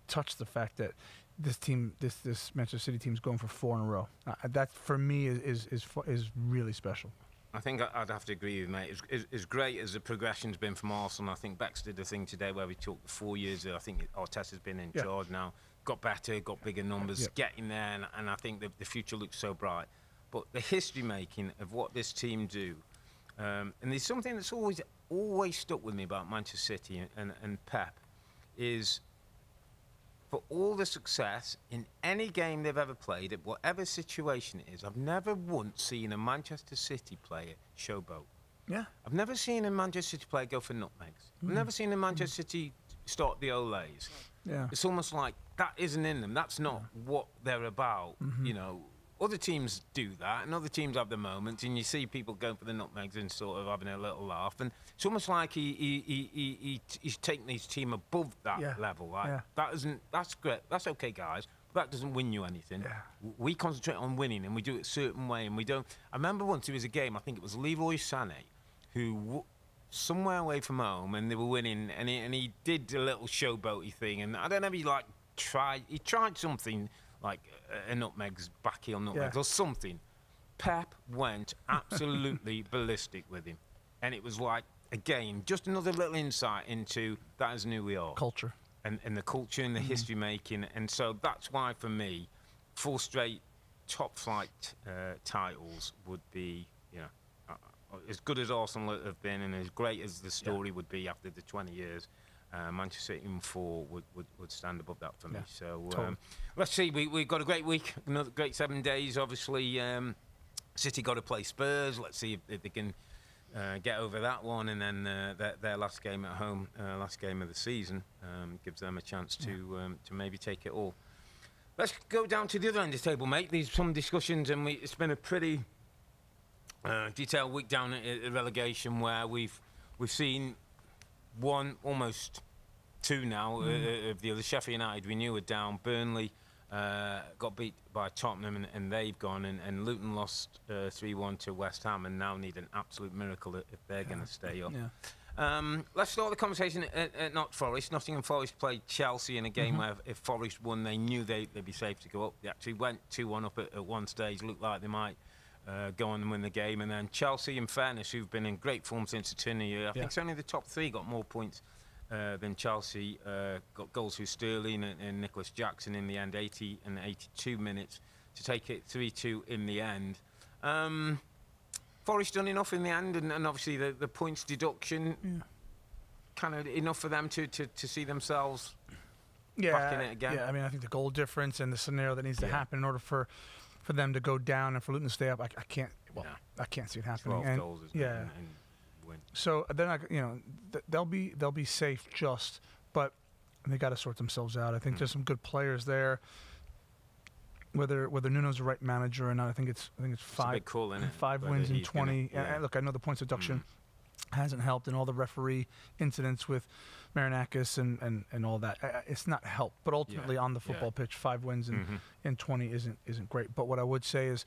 [SPEAKER 2] touch the fact that this team, this Manchester City team, is going for 4 in a row. That for me is really special.
[SPEAKER 1] I think I'd have to agree with you, mate. As great as the progression's been from Arsenal, I think Bex did the thing today where we took 4 years. I think Arteta's been in charge now, got better, got bigger numbers, getting there, and I think the future looks so bright. But the history making of what this team do, and there's something that's always stuck with me about Manchester City and Pep, is for all the success in any game they've ever played, at whatever situation it is, I've never once seen a Manchester City player showboat.
[SPEAKER 2] Yeah.
[SPEAKER 1] I've never seen a Manchester City player go for nutmegs. I've never seen a Manchester City start the Olays.
[SPEAKER 2] Yeah.
[SPEAKER 1] It's almost like that isn't in them. That's not what they're about. Other teams do that, and other teams have the moments, and you see people going for the nutmegs and sort of having a little laugh. And it's almost like he's taking his team above that level. Like that's great. That's okay, guys. But that doesn't win you anything. Yeah. We concentrate on winning, and we do it a certain way, and we don't. I remember once there was a game. I think it was Leroy Sané, who somewhere away from home, and they were winning, and he did a little showboaty thing, and I don't know if he tried something. Like a nutmegs, backheel nutmegs, or something. Pep went absolutely ballistic with him. And it was like, again, just another little insight into that isn't who we are.
[SPEAKER 2] Culture.
[SPEAKER 1] And the culture and the history making. And so that's why, for me, 4 straight top flight titles would be, as good as Arsenal have been and as great as the story would be after the 20 years, Manchester City in 4 would stand above that for me. So let's see. We've got a great week, another great 7 days. Obviously, City got to play Spurs. Let's see if they can get over that one, and then their last game at home, last game of the season, gives them a chance to maybe take it all. Let's go down to the other end of the table, mate. There's some discussions, and it's been a pretty detailed week down at relegation, where we've seen one, almost two now, of the other. Sheffield United, we knew were down. Burnley got beat by Tottenham, and they've gone. And Luton lost 3-1 to West Ham, and now need an absolute miracle if they're going to stay up. Let's start the conversation at Nottingham Forest played Chelsea in a game where if Forest won, they knew they'd be safe to go up. They actually went 2-1 up at one stage, looked like they might go on and win the game. And then Chelsea, in fairness, who've been in great form since the turn of the year, I think it's only the top three got more points than Chelsea. Got goals through Sterling and Nicholas Jackson in the end, 80 and 82 minutes to take it 3-2 in the end. Forest done enough in the end, and obviously the points deduction, kind of enough for them to see themselves back in it again.
[SPEAKER 2] Yeah, I mean, I think the goal difference and the scenario that needs to happen in order for them to go down and for Luton to stay up, I can't see it happening.
[SPEAKER 1] 12 goals, and win.
[SPEAKER 2] So they're not, they'll be safe, but they got to sort themselves out. I think there's some good players there. Whether Nuno's the right manager or not, I think it's 5
[SPEAKER 1] a big call, isn't it?
[SPEAKER 2] 5 wins in 20. And look, I know the points deduction hasn't helped, and all the referee incidents with Marinakis and all that. It's not helped, but ultimately on the football pitch, 5 wins in 20 isn't great. But what I would say is,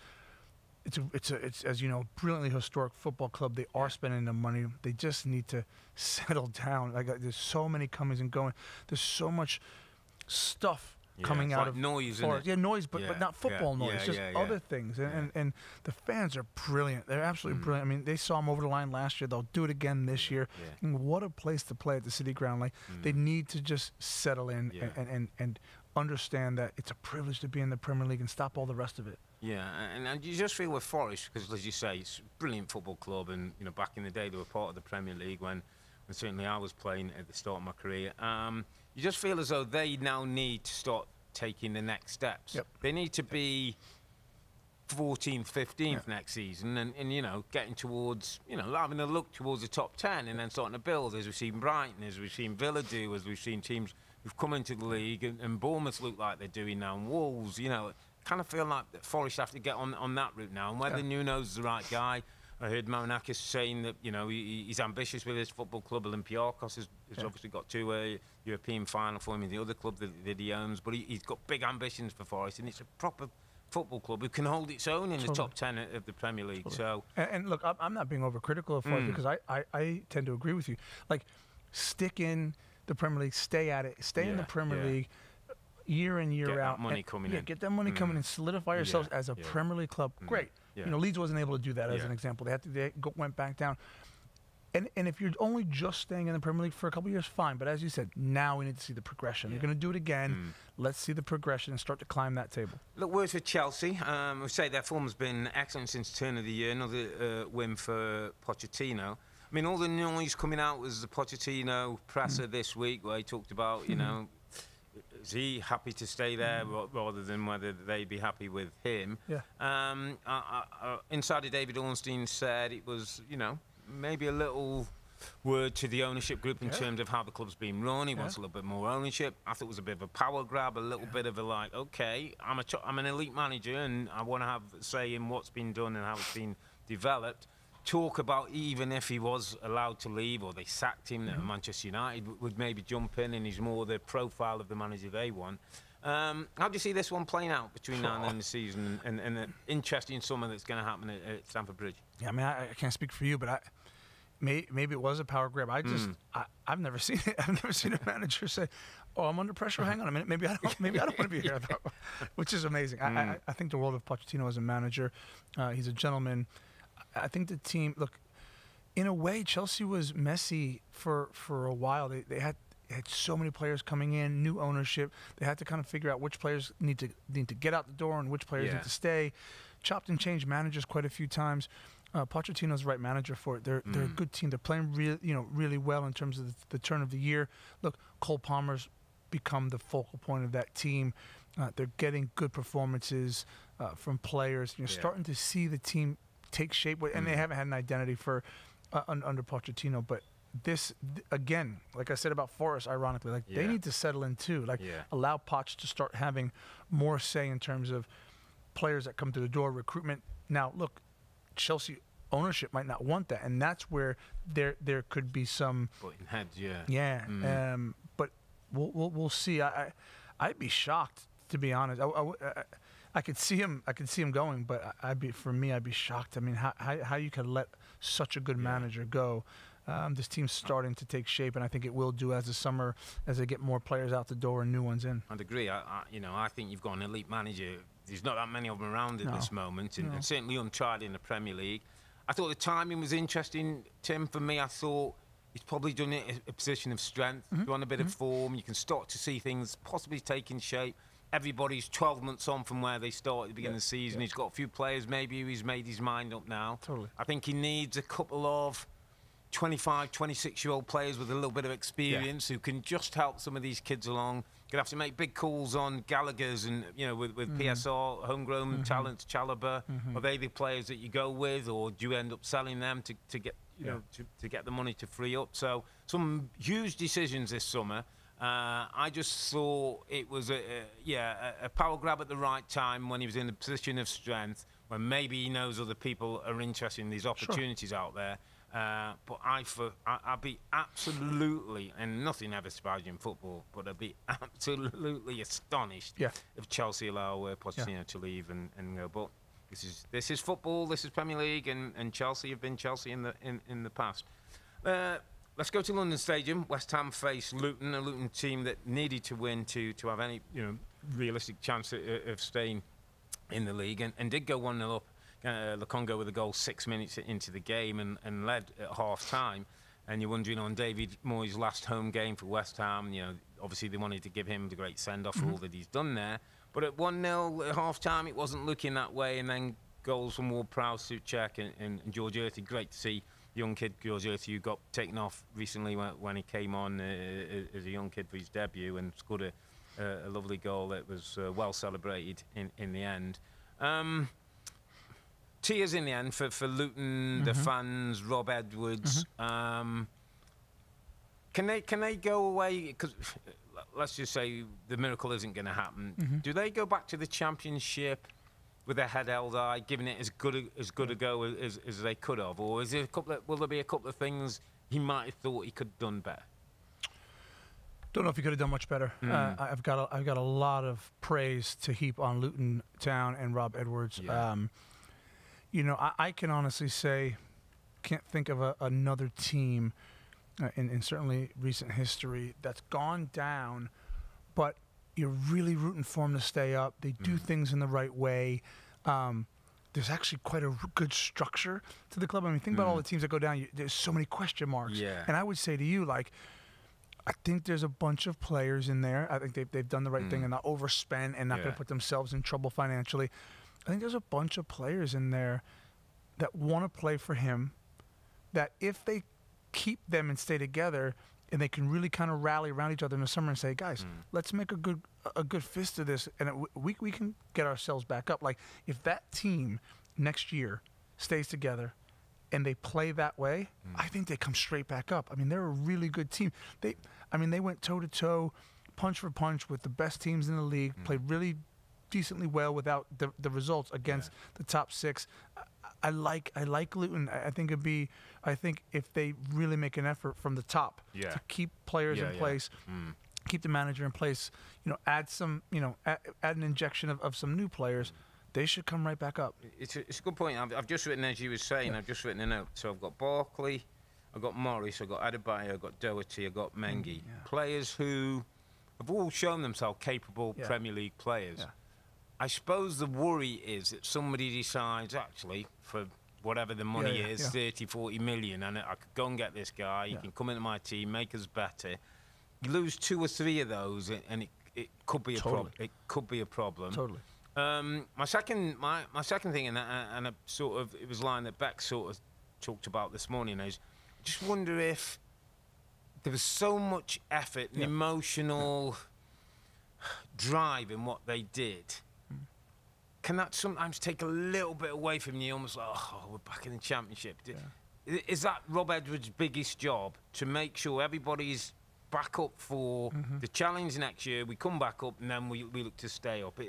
[SPEAKER 2] it's as you know, brilliantly historic football club. They are spending the money. They just need to settle down. Like, there's so many comings and going. There's so much stuff coming out of
[SPEAKER 1] noise,
[SPEAKER 2] noise, but not football noise, just other things. And the fans are brilliant. They're absolutely brilliant. I mean, they saw them over the line last year. They'll do it again this year. And what a place to play at the City Ground. Like, they need to just settle in and understand that it's a privilege to be in the Premier League and stop all the rest of it.
[SPEAKER 1] Yeah, and you just feel with Forest, because as you say, it's a brilliant football club, and back in the day they were part of the Premier League when certainly I was playing at the start of my career. You just feel as though they now need to start taking the next steps. They need to be 14th, 15th next season, and getting towards, having a look towards the top 10, and then starting to build, as we've seen Brighton, as we've seen Villa do, as we've seen teams who've come into the league, and Bournemouth look like they're doing now, and Wolves, kind of feel like Forest have to get on that route now, and whether Nuno's the right guy. I heard Marinakis saying that he's ambitious with his football club. Olympiacos has obviously got to a European final for him in the other club that he owns, but he's got big ambitions for Forest, and it's a proper football club who can hold its own in the top 10 of the Premier League. So,
[SPEAKER 2] and look, I'm not being overcritical of Forest, because I tend to agree with you. Like, stick in the Premier League, stay at it, stay in the Premier League. Year in, year out.
[SPEAKER 1] Get that money coming in.
[SPEAKER 2] Get that money coming in. Solidify yourselves as a Premier League club. Great. Leeds wasn't able to do that as an example. They went back down. And if you're only just staying in the Premier League for a couple of years, fine. But as you said, now we need to see the progression. You're going to do it again. Let's see the progression and start to climb that table.
[SPEAKER 1] Look, words for Chelsea. We say their form's been excellent since the turn of the year. Another win for Pochettino. I mean, all the noise coming out was the Pochettino presser this week, where he talked about, is he happy to stay there rather than whether they'd be happy with him? Insider David Ornstein said it was, maybe a little word to the ownership group in terms of how the club's been run. He wants a little bit more ownership. I thought it was a bit of a power grab, a little bit of a like, okay, I'm an elite manager and I want to have a say in what's been done and how it's been developed. Talk about even if he was allowed to leave or they sacked him, that Manchester United would maybe jump in, and he's more the profile of the manager they want. How do you see this one playing out between now and the end of the season, and an interesting summer that's going to happen at Stamford Bridge?
[SPEAKER 2] Yeah, I mean, I can't speak for you, but maybe it was a power grab. I've never seen it. I've never seen a manager say, "Oh, I'm under pressure. Hang on a minute. Maybe I don't want to be here," which is amazing. I think the world of Pochettino as a manager. He's a gentleman. I think the team, look, in a way, Chelsea was messy for a while. They had so many players coming in, new ownership. They had to kind of figure out which players need to get out the door and which players need to stay. Chopped and changed managers quite a few times. Pochettino's the right manager for it. They're a good team. They're playing really well in terms of the turn of the year. Look, Cole Palmer's become the focal point of that team. They're getting good performances from players. You're starting to see the team take shape, and they haven't had an identity for under Pochettino. But this again, like I said about Forest, ironically, like they need to settle in too. Like allow Poch to start having more say in terms of players that come to the door, recruitment. Now, look, Chelsea ownership might not want that, and that's where there could be some
[SPEAKER 1] butting heads.
[SPEAKER 2] But we'll see. I'd be shocked, to be honest. I could see him going, but I'd be shocked. I mean, how you could let such a good manager go. This team's starting to take shape, and I think it will do as they get more players out the door and new ones in.
[SPEAKER 1] I'd agree. I think you've got an elite manager. There's not that many of them around at this moment, and certainly untried in the Premier League. I thought the timing was interesting, Tim. For me, I thought he's probably done it in a position of strength. You're on a bit of form. You can start to see things possibly taking shape. Everybody's 12 months on from where they started at the beginning of the season. He's got a few players maybe who he's made his mind up now.
[SPEAKER 2] Totally.
[SPEAKER 1] I think he needs a couple of 25, 26-year-old players with a little bit of experience who can just help some of these kids along. Going to have to make big calls on Gallagher's and, with PSR, homegrown talents, Chalobah. Are they the players that you go with, or do you end up selling them to get, to get the money to free up? So some huge decisions this summer. I just thought it was a power grab at the right time when he was in a position of strength, when maybe he knows other people are interested in these opportunities out there. But I'd be absolutely, and nothing ever surprises you in football, but I'd be absolutely astonished if Chelsea allow Pochettino to leave and go. But this is football, this is Premier League, and Chelsea have been Chelsea in the past. Let's go to London Stadium. West Ham face Luton, a Luton team that needed to win to have any realistic chance of staying in the league, and did go 1-0 up. Lokonga with a goal 6 minutes into the game and led at half-time. And you're wondering, on David Moyes' last home game for West Ham, obviously they wanted to give him the great send-off for all that he's done there. But at 1-0 at half-time, it wasn't looking that way. And then goals from Ward-Prowse, Souček and George Erty. Great to see young kid George Erty, who got taken off recently when he came on as a young kid for his debut and scored a lovely goal that was well celebrated in the end. Tears in the end for Luton, the fans, Rob Edwards. Can they go away? Because let's just say the miracle isn't going to happen. Do they go back to the Championship with their head held high, giving it as good a go as they could have, or is there will there be a couple of things he might have thought he could have done better?
[SPEAKER 2] Don't know if he could have done much better. I've got a lot of praise to heap on Luton Town and Rob Edwards. I can honestly say, can't think of another team in certainly recent history that's gone down, but you're really rooting for them to stay up. They do things in the right way. There's actually quite a good structure to the club. I mean, think about all the teams that go down. There's so many question marks. And I would say to you, I think there's a bunch of players in there. I think they've done the right thing and not overspend and not going to put themselves in trouble financially. I think there's a bunch of players in there that want to play for him, that if they keep them and stay together and they can really kind of rally around each other in the summer and say, guys, let's make a good fist of this, and we can get ourselves back up. Like, if that team next year stays together and they play that way, I think they come straight back up. I mean, they're a really good team. They went toe-to-toe, punch for punch with the best teams in the league, played really decently well without the results against the top six. I like Luton. I think if they really make an effort from the top to keep players in place, keep the manager in place, add an injection of some new players, they should come right back up.
[SPEAKER 1] It's a good point. I've just written, as you were saying, I've just written a note. So I've got Barkley, I've got Morris, I've got Adebayo, I've got Doherty, I've got Mengi. Players who have all shown themselves capable Premier League players. I suppose the worry is that somebody decides, actually, for whatever the money is, 30, 40 million, and I could go and get this guy, he can come into my team, make us better. You lose 2 or 3 of those, and it could be a problem. It could be a problem.
[SPEAKER 2] Totally.
[SPEAKER 1] My second thing, and a sort of, it was a line that Beck sort of talked about this morning, is just wonder if there was so much effort and emotional drive in what they did. Can that sometimes take a little bit away from you, almost like, oh, we're back in the Championship? Is that Rob Edwards' biggest job, to make sure everybody's back up for the challenge next year? We come back up and then we look to stay up.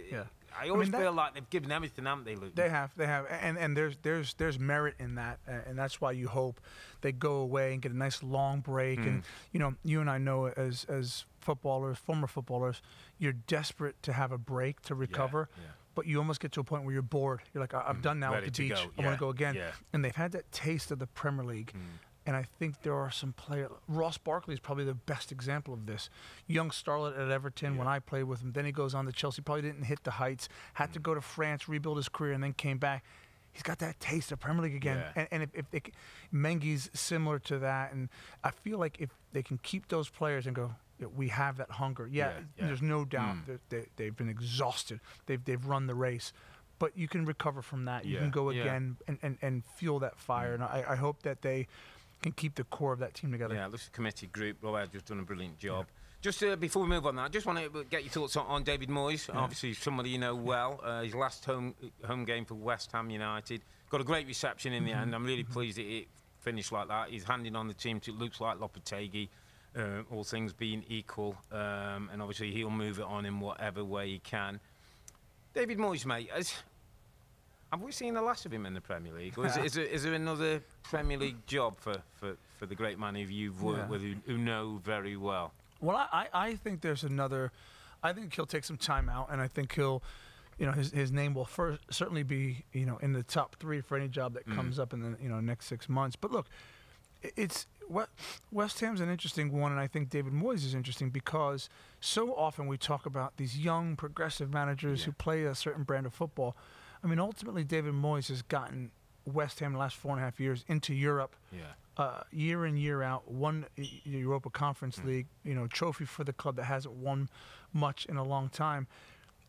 [SPEAKER 1] I always feel like they've given everything, haven't they, Luton?
[SPEAKER 2] They have, and there's merit in that, and that's why you hope they go away and get a nice long break. And you and I know as footballers, former footballers, you're desperate to have a break to recover. But you almost get to a point where you're bored. You're like, I'm done now at the beach. I want to go again. And they've had that taste of the Premier League. And I think there are some players. Ross Barkley is probably the best example of this. Young starlet at Everton when I played with him. Then he goes on to Chelsea. Probably didn't hit the heights. Had to go to France, rebuild his career, and then came back. He's got that taste of Premier League again. And if they, Mengi's similar to that. And I feel like if they can keep those players and go, we have that hunger. There's no doubt they've been exhausted. They've run the race. But you can recover from that. You can go again and fuel that fire. And I hope that they can keep the core of that team together.
[SPEAKER 1] Yeah, this committee group, Rob has just done a brilliant job. Just before we move on, I just want to get your thoughts on David Moyes. Obviously, somebody you know well. His last home game for West Ham United. Got a great reception in the end. I'm really pleased that it finished like that. He's handing on the team to, it looks like, Lopetegui, all things being equal. And obviously, he'll move it on in whatever way he can. David Moyes, mate, have we seen the last of him in the Premier League? Or is there another Premier League job for the great man who you've worked with, who know very well?
[SPEAKER 2] Well, I think there's another. I think he'll take some time out, and I think he'll, his name will certainly be, in the top 3 for any job that comes up in the, next 6 months. But look, West Ham's an interesting one, and I think David Moyes is interesting because so often we talk about these young, progressive managers who play a certain brand of football. I mean, ultimately, David Moyes has gotten West Ham the last 4.5 years into Europe, year in, year out. Won Europa Conference League, trophy for the club that hasn't won much in a long time.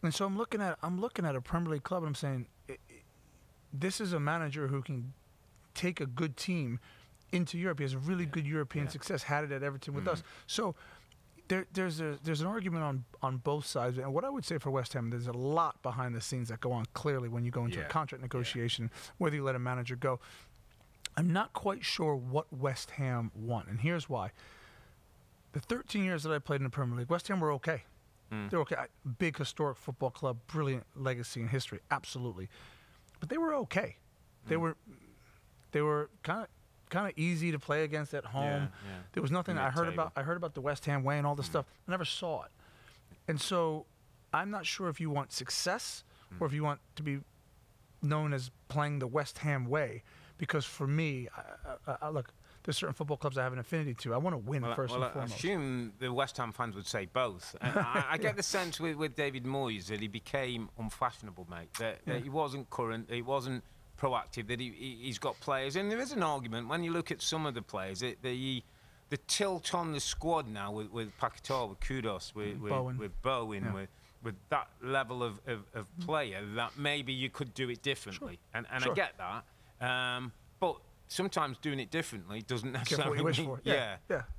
[SPEAKER 2] And so I'm looking at a Premier League club, and I'm saying, this is a manager who can take a good team into Europe. He has a really good European success. Had it at Everton with us. So there's an argument on both sides, and what I would say for West Ham, there's a lot behind the scenes that go on clearly when you go into a contract negotiation, whether you let a manager go. I'm not quite sure what West Ham want, and here's why. The 13 years that I played in the Premier League, West Ham were okay. They're okay. Big historic football club, brilliant legacy and history, absolutely, but they were okay. They were kind of easy to play against at home. There was nothing I heard about the West Ham way and all this stuff. I never saw it. And so I'm not sure if you want success or if you want to be known as playing the West Ham way, because for me, look, there's certain football clubs I have an affinity to. I want to win first and foremost. I assume
[SPEAKER 1] the West Ham fans would say both. I get the sense with David Moyes that he became unfashionable, mate, that he wasn't current, he wasn't proactive, that he's got players, and there is an argument when you look at some of the players, the tilt on the squad now with Paquetá, with Kudos, with Bowen, with that level of player, that maybe you could do it differently, and I get that, but sometimes doing it differently doesn't necessarily mean,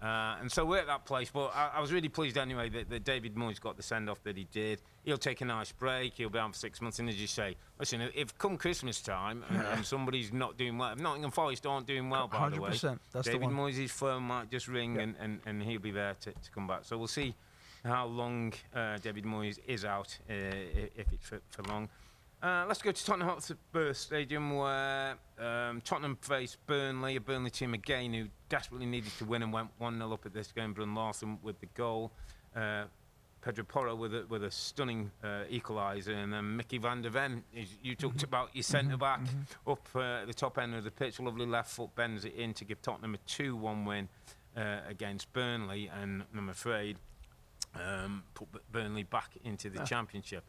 [SPEAKER 1] and so we're at that place. But I was really pleased anyway that David Moyes got the send-off that he did. He'll take a nice break. He'll be on for 6 months. And as you say, listen, if come Christmas time and somebody's not doing well, if Nottingham Forest aren't doing well, by the way, David Moyes' phone might just ring and he'll be there to come back. So we'll see how long David Moyes is out, if it's for long. Let's go to Tottenham Hotspur Stadium, where Tottenham faced Burnley, a Burnley team again who desperately needed to win and went 1-0 up at this game. Brun Larsen with the goal, Pedro Porro with a stunning equaliser, and then Mickey van der Ven. You talked about your centre-back up at the top end of the pitch. Lovely left foot bends it in to give Tottenham a 2-1 win against Burnley, and I'm afraid put Burnley back into the Championship.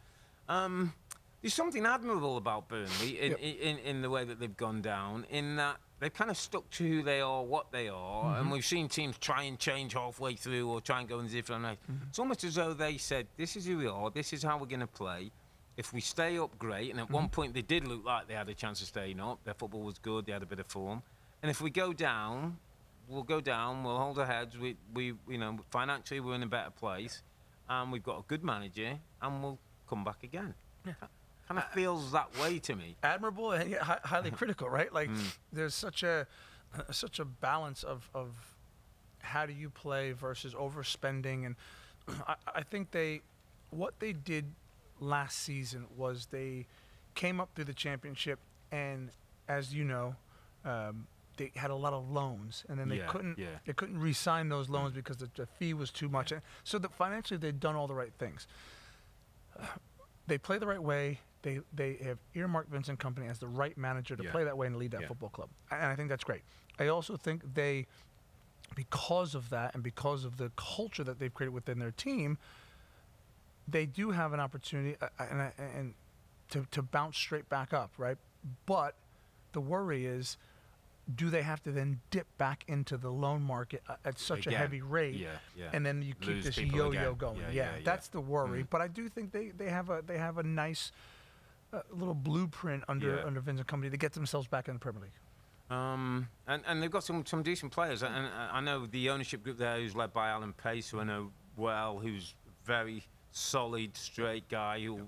[SPEAKER 1] There's something admirable about Burnley in the way that they've gone down, in that they've kind of stuck to who they are, what they are, and we've seen teams try and change halfway through or try and go in a different way. It's almost as though they said, this is who we are, this is how we're going to play. if we stay up, great. And at one point, they did look like they had a chance of staying up. Their football was good. They had a bit of form. And if we go down, we'll go down. We'll hold our heads. We you know, financially, we're in a better place. And we've got a good manager. And we'll come back again. Yeah. Kind of feels that way to me.
[SPEAKER 2] Admirable and yet highly critical, right? Like, there's such a balance of how do you play versus overspending. And I think what they did last season was they came up through the championship, and as you know, they had a lot of loans, and then they couldn't re-sign those loans because the fee was too much. So that financially they'd done all the right things. They play the right way. They have earmarked Vincent Kompany as the right manager to play that way and lead that football club, and I think that's great. I also think because of that and because of the culture that they've created within their team, they do have an opportunity and to bounce straight back up, right? But the worry is, do they have to then dip back into the loan market at such a heavy rate, and then you keep this yo-yo going? That's the worry. But I do think they have a nice little blueprint under Vincent Kompany to get themselves back in the Premier League.
[SPEAKER 1] And they've got some decent players, and I know the ownership group there, who's led by Alan Pace, who I know well, who's very solid, straight guy who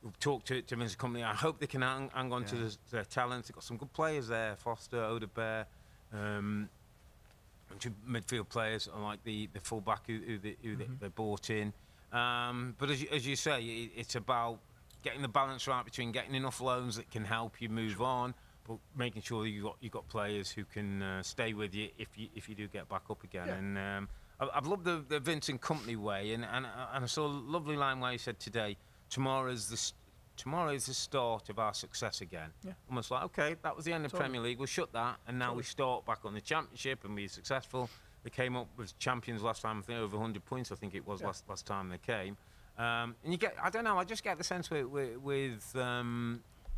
[SPEAKER 1] who talked to Vincent Kompany. I hope they can hang on to their talents. They've got some good players there: Foster, Odebear, bunch of midfield players, like the fullback who they bought in. But as you say, it's about getting the balance right between getting enough loans that can help you move on, but making sure you got players who can stay with you if you do get back up again. And I've loved the Vincent Kompany way, and I saw a lovely line where he said today, tomorrow is the start of our success again. Almost like, okay, that was the end of Premier League, we'll shut that, and now we start back on the Championship and be successful. They came up with champions last time, I think over 100 points, I think it was last time they came. And you get, I don't know, I just get the sense with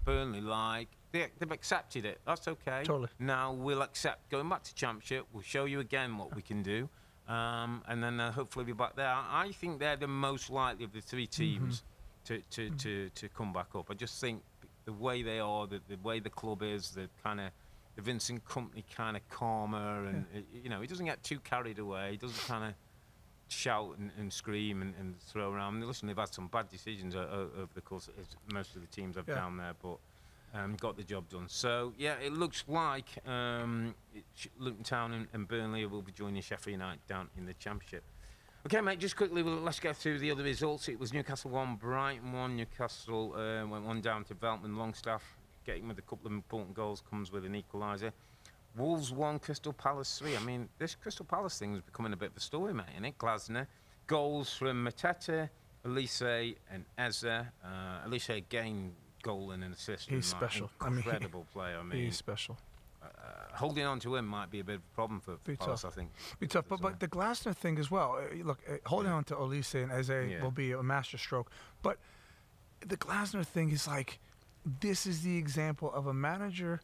[SPEAKER 1] Burnley, like, they've accepted it. That's okay.
[SPEAKER 2] Totally.
[SPEAKER 1] Now we'll accept going back to Championship. We'll show you again what we can do, and then hopefully be back there. I think they're the most likely of the three teams to come back up. I just think the way they are, the way the club is, the Vincent Kompany kind of calmer, and he doesn't get too carried away. He doesn't kind of shout and scream and throw around. Listen, they've had some bad decisions over the course of most of the teams I've down there, but got the job done. So yeah, it looks like Luton Town and Burnley will be joining Sheffield United down in the Championship. Okay, mate, just quickly, let's go through the other results. It was Newcastle 1, Brighton 1. Newcastle went 1 down to Veltman Longstaff. Getting with a couple of important goals comes with an equaliser. Wolves 1, Crystal Palace 3. I mean, this Crystal Palace thing is becoming a bit of a story, mate, isn't it? Glasner. Goals from Mateta, Elise and Eze. Elise again, goal and an assist.
[SPEAKER 2] He's special.
[SPEAKER 1] Incredible player. I mean,
[SPEAKER 2] he's special.
[SPEAKER 1] Holding on to him might be a bit of a problem for Palace, I think.
[SPEAKER 2] Be tough, but the Glasner thing as well. Look, holding on to Elise and Eze will be a master stroke. But the Glasner thing is like, this is the example of a manager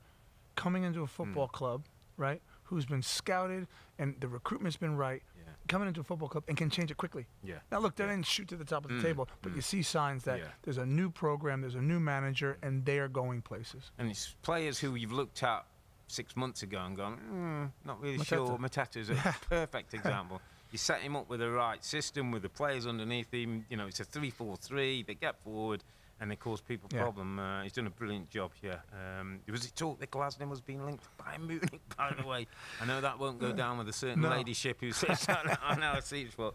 [SPEAKER 2] coming into a football club, right, who's been scouted and the recruitment's been right, coming into a football club and can change it quickly. Now, look, they didn't shoot to the top of the table, but you see signs that there's a new program, there's a new manager, and they are going places.
[SPEAKER 1] And it's players who you've looked at 6 months ago and gone, not really sure. Mateta is a perfect example. You set him up with the right system, with the players underneath him. It's a 3-4-3. They get forward, and they cause people problem. He's done a brilliant job here. Was it talk that Glasner was being linked to Bayern Munich, by the way? I know that won't go down with a certain ladyship who sits on our seats, but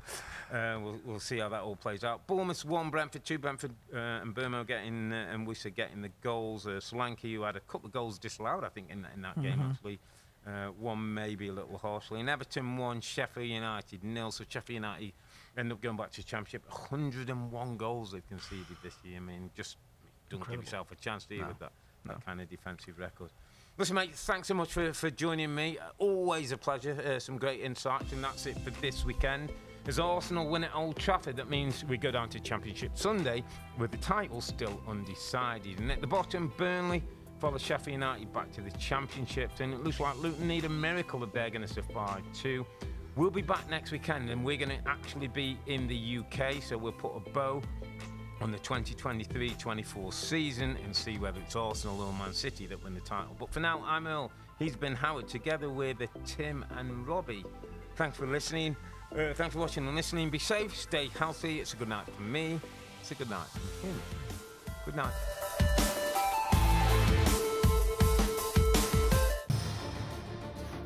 [SPEAKER 1] we'll see how that all plays out. Bournemouth 1, Brentford 2. Brentford and Bournemouth getting, and Wissa getting the goals. Solanke, who had a couple of goals disallowed, I think, in that game, actually. One maybe a little harshly. And Everton 1, Sheffield United 0. So Sheffield United end up going back to the Championship. 101 goals they've conceded this year. I mean, just don't give yourself a chance, do you, with that kind of defensive record. Listen, mate, thanks so much for joining me. Always a pleasure. Some great insights, and that's it for this weekend. As Arsenal win at Old Trafford, that means we go down to Championship Sunday with the title still undecided. And at the bottom, Burnley follow Sheffield United back to the Championship, and it looks like Luton need a miracle if they're going to survive too. We'll be back next weekend, and we're going to actually be in the UK, so we'll put a bow on the 2023-24 season and see whether it's Arsenal or Man City that win the title. But for now, I'm Earl. He's been Howard, together with Tim and Robbie. Thanks for listening. Thanks for watching and listening. Be safe, stay healthy. It's a good night from me. It's a good night from him. Good night.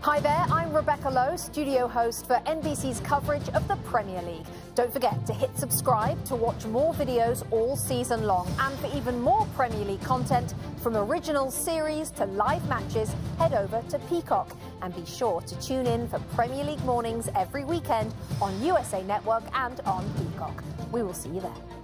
[SPEAKER 3] Hi there, I'm Rebecca Lowe, studio host for NBC's coverage of the Premier League. Don't forget to hit subscribe to watch more videos all season long. And for even more Premier League content, from original series to live matches, head over to Peacock. And be sure to tune in for Premier League mornings every weekend on USA Network and on Peacock. We will see you there.